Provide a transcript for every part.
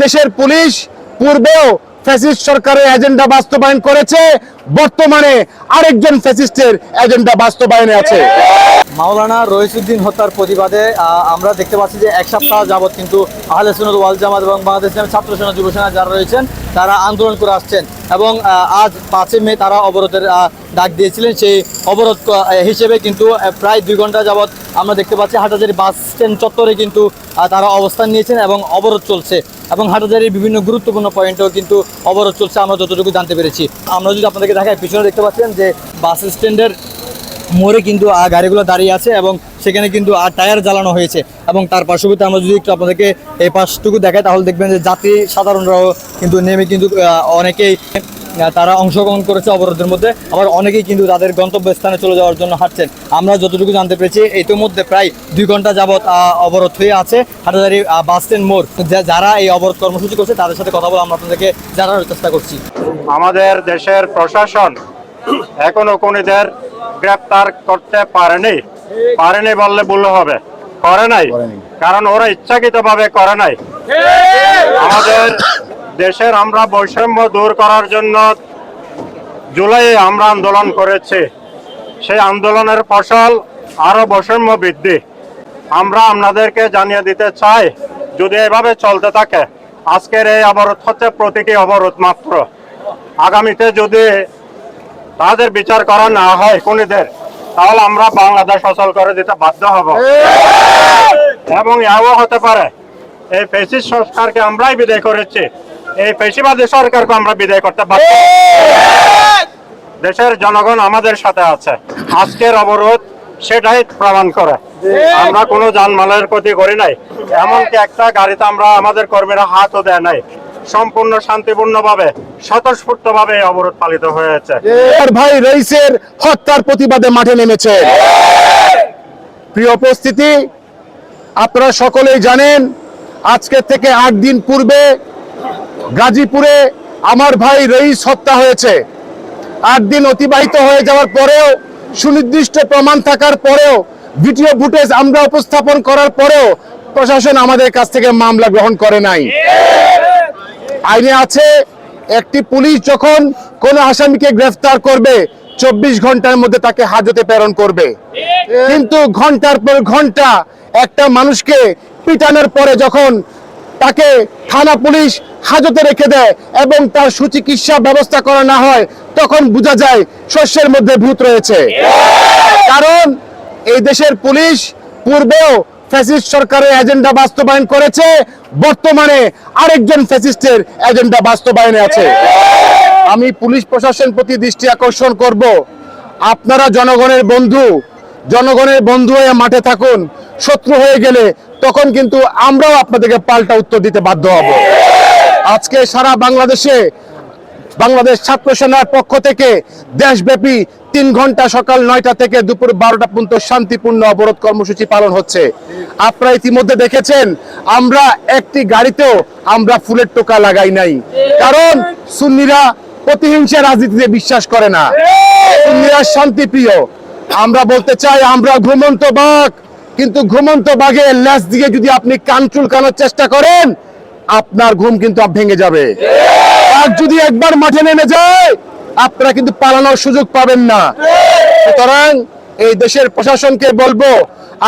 দেশের পুলিশ পূর্বেও ফ্যাসিস্ট সরকারের এজেন্ডা বাস্তবায়ন করেছে, বর্তমানে আরেকজন ফ্যাসিস্টের এজেন্ডা বাস্তবায়নে আছে। মাওলানা রইসুদ্দিন হত্যার প্রতিবাদে আমরা দেখতে পাচ্ছি যে এক সপ্তাহ যাবৎ কিন্তু আহলে সুন্নাত ওয়াল জামাত এবং বাংলাদেশ ইসলামী ছাত্র সেনা যুব সেনা যারা রয়েছেন তারা আন্দোলন করে আসছেন এবং আজ 5 মে তারা অবরোধের ডাক দিয়েছিলেন। সেই অবরোধ হিসেবে কিন্তু প্রায় 2 ঘন্টা যাবৎ আমরা দেখতে পাচ্ছি হাটহাজারী বাস স্ট্যান্ড চত্বরে কিন্তু তারা অবস্থান নিয়েছেন এবং অবরোধ চলছে এবং হাটহাজারীর বিভিন্ন গুরুত্বপূর্ণ পয়েন্টেও কিন্তু অবরোধ চলছে আমরা যতটুকু জানতে পেরেছি। আমরা যদি আপনাদেরকে দেখাই, পিছনে দেখতে পাচ্ছেন যে বাস স্ট্যান্ডের মোড়ে কিন্তু গাড়িগুলো দাঁড়িয়ে আছে এবং সেখানে কিন্তু টায়ার জ্বালানো হয়েছে এবং তার পার্শ্ববর্তী আমরা যদি একটু আপনাদেরকে এই পাশটুকু দেখাই তাহলে দেখবেন যে যাত্রী সাধারণরাও কিন্তু নেমে কিন্তু অনেকেই তারা অংশগ্রহণ করেছে অবরোধের মধ্যে, আবার অনেকেই কিন্তু তাদের গন্তব্যস্থানে চলে যাওয়ার জন্য হাঁটছেন। আমরা যতটুকু জানতে পেরেছি ইতিমধ্যে প্রায় 2 ঘন্টা যাবৎ অবরোধ হয়ে আছে হাটহাজারী বাস স্ট্যান্ড মোড়। যারা এই অবরোধ কর্মসূচি করছে তাদের সাথে কথা বলে আমরা আপনাদেরকে জানানোর চেষ্টা করছি। আমাদের দেশের প্রশাসন এখনো খুনিদের গ্রেপ্তার করতে পারেনি বললে ভুল হবে, করে নাই, কারণ ওরা ইচ্ছাকৃতভাবে করে নাই। আমাদের দেশের আমরা বৈষম্য দূর করার জন্য জুলাইয়ে আমরা আন্দোলন করেছি, সেই আন্দোলনের ফসল আরো বৈষম্য বৃদ্ধি। আমরা আপনাদেরকে জানিয়ে দিতে চাই, যদি এভাবে চলতে থাকে আজকের এই অবরোধ হচ্ছে প্রতীকী অবরোধ মাত্র। আগামীতে যদি তাদের বিচার করা না হয় খুনিদের, তাহলে আমরা বাংলাদেশ অচল করে দিতে বাধ্য হব এবং এও হতে পারে এই ফ্যাসিস্ট সরকারকে আমরাই বিদায় করেছি, এই ফ্যাসিবাদী সরকারকে আমরা বিদায় করতে বাধ্য। দেশের জনগণ আমাদের সাথে আছে, আজকের অবরোধ সেটাই প্রমাণ করে। আমরা কোনো জানমালের ক্ষতি করি নাই, এমনকি একটা গাড়িতে আমরা আমাদের কর্মীরা হাতও দেয় নাই। সম্পূর্ণ শান্তিপূর্ণভাবে স্বতঃস্ফূর্তভাবে অবরোধ পালিত হয়েছে। ভাই রইসের হত্যার প্রতিবাদে মাঠে নেমেছে। প্রিয় উপস্থিতি, আপনারা সকলেই জানেন আজকে থেকে 8 দিন পূর্বে গাজীপুরে আমার ভাই রইস হত্যা হয়েছে। 8 দিন অতিবাহিত হয়ে যাওয়ার পরেও, সুনির্দিষ্ট প্রমাণ থাকার পরেও, ভিডিও ফুটেজ আমরা উপস্থাপন করার পরেও প্রশাসন আমাদের কাছ থেকে মামলা গ্রহণ করে নাই। আইনে আছে একটি পুলিশ যখন কোন আসামিকে গ্রেফতার করবে 24 ঘন্টার মধ্যে তাকে হাজতে প্রেরণ করবে, কিন্তু ঘন্টার পর ঘন্টা একটা মানুষকে পিটানোর পরে যখন তাকে থানা পুলিশ হাজতে রেখে দেয় এবং তার সুচিকিৎসা ব্যবস্থা করা না হয়, তখন বোঝা যায় শস্যের মধ্যে ভূত রয়েছে। কারণ এই দেশের পুলিশ পূর্বেও ফ্যাসিস্ট সরকারের এজেন্ডা বাস্তবায়ন করেছে, বর্তমানে আরেকজন ফ্যাসিস্টের এজেন্ডা বাস্তবায়নে আছে। আমি পুলিশ প্রশাসন প্রতি দৃষ্টি আকর্ষণ করব, আপনারা জনগণের বন্ধু হয়ে মাঠে থাকুন। শত্রু হয়ে গেলে তখন কিন্তু আমরাও আপনাদেরকে পাল্টা উত্তর দিতে বাধ্য হব। আজকে সারা বাংলাদেশে বাংলাদেশ ছাত্র সেনার পক্ষ থেকে দেশব্যাপী 3 ঘন্টা সকাল 9টা থেকে দুপুর 12টা পর্যন্ত শান্তিপূর্ণ অবরোধ কর্মসূচি পালন হচ্ছে। আপনারা ইতিমধ্যে দেখেছেন আমরা একটি গাড়িতেও আমরা ফুলের টোকা লাগাই নাই, কারণ সুন্নিরা প্রতিহিংসা রাজনীতিতে বিশ্বাস করে না, সুন্নিরা শান্তিপ্রিয়। আমরা বলতে চাই আমরা ঘুমন্ত বাঘ, কিন্তু ঘুমন্ত বাঘের ল্যাজ দিয়ে যদি আপনি কান চুলকানোর চেষ্টা করেন আপনার ঘুম কিন্তু ভেঙে যাবে। আর যদি একবার মাঠে নেমে যায় আপনারা কিন্তু পালানোর সুযোগ পাবেন না। সুতরাং এই দেশের প্রশাসনকে বলবো,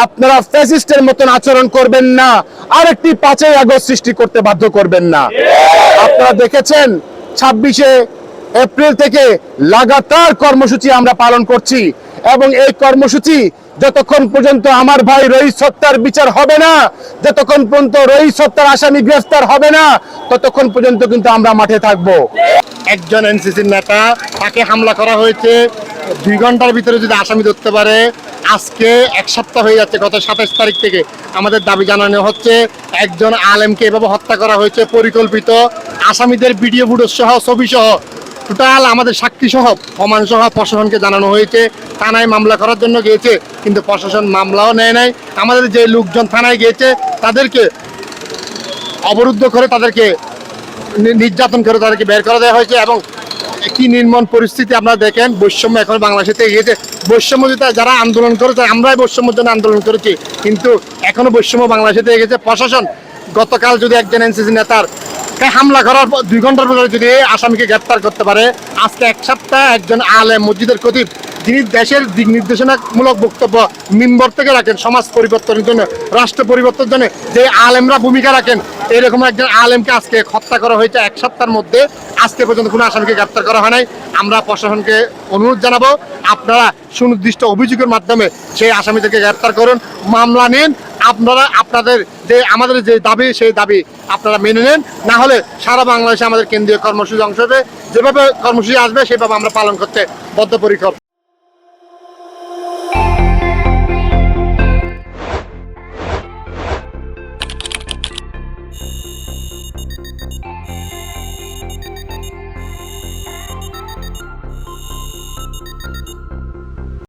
আপনারা ফ্যাসিস্টের মতন আচরণ করবেন না, আরেকটি 5ই আগস্ট সৃষ্টি করতে বাধ্য করবেন না। আপনারা দেখেছেন 26শে এপ্রিল থেকে লাগাতার কর্মসূচি আমরা পালন করছি এবং এই কর্মসূচি যতক্ষণ পর্যন্ত আমার ভাই রইস হত্যার বিচার হবে না, যতক্ষণ পর্যন্ত রইস হত্যার আসামি গ্রেফতার হবে না, ততক্ষণ পর্যন্ত কিন্তু আমরা মাঠে থাকবো। একজন এনসিসির নেতা, তাকে হামলা করা হয়েছে, 2 ঘন্টার ভিতরে যদি আসামি ধরতে পারে, আজকে 1 সপ্তাহ হয়ে যাচ্ছে, গত 27 তারিখ থেকে আমাদের দাবি জানানো হচ্ছে একজন আলেমকে এভাবে হত্যা করা হয়েছে পরিকল্পিত। আসামিদের ভিডিও ফুটেজ সহ ছবি সহ টোটাল আমাদের সাক্ষী সহ প্রমাণ সহ প্রশাসনকে জানানো হয়েছে। থানায় মামলা করার জন্য গিয়েছে, কিন্তু প্রশাসন মামলাও নেয় নাই। আমাদের যে লোকজন থানায় গিয়েছে তাদেরকে অবরুদ্ধ করে, তাদেরকে নির্যাতন করে তাদেরকে বের করে দেওয়া হয়েছে এবং কি নির্মম পরিস্থিতি আপনারা দেখেন। বৈষম্য এখন বাংলাদেশে থেকে গিয়েছে। বৈষম্য যারা আন্দোলন করেছে, আমরাই বৈষম্যের জন্য আন্দোলন করেছি, কিন্তু এখনো বৈষম্য বাংলাদেশে থেকে গেছে। প্রশাসন গতকাল যদি একজন এনসিসি নেতার হামলা করার 2 ঘন্টার ভিতরে যদি আসামিকে গ্রেপ্তার করতে পারে, আজকে 1 সপ্তাহ একজন আলেম মসজিদের খতিব যিনি দেশের দিক নির্দেশনামূলক বক্তব্য মিম্বর থেকে রাখেন সমাজ পরিবর্তনের জন্য, রাষ্ট্র পরিবর্তনের জন্য, যে আলেমরা ভূমিকা রাখেন, এরকম একজন আলেমকে আজকে হত্যা করা হয়েছে 1 সপ্তাহের মধ্যে। আজকে পর্যন্ত কোনো আসামিকে গ্রেপ্তার করা হয় নাই। আমরা প্রশাসনকে অনুরোধ জানাবো, আপনারা সুনির্দিষ্ট অভিযোগের মাধ্যমে সেই আসামিদেরকে গ্রেপ্তার করুন, মামলা নিন। আপনারা আপনাদের যে আমাদের যে দাবি, সেই দাবি আপনারা মেনে নেন। না হলে সারা বাংলাদেশে আমাদের কেন্দ্রীয় কর্মসূচি অংশ হবে, যেভাবে কর্মসূচি আসবে সেভাবে আমরা পালন করতে বদ্ধপরিকর।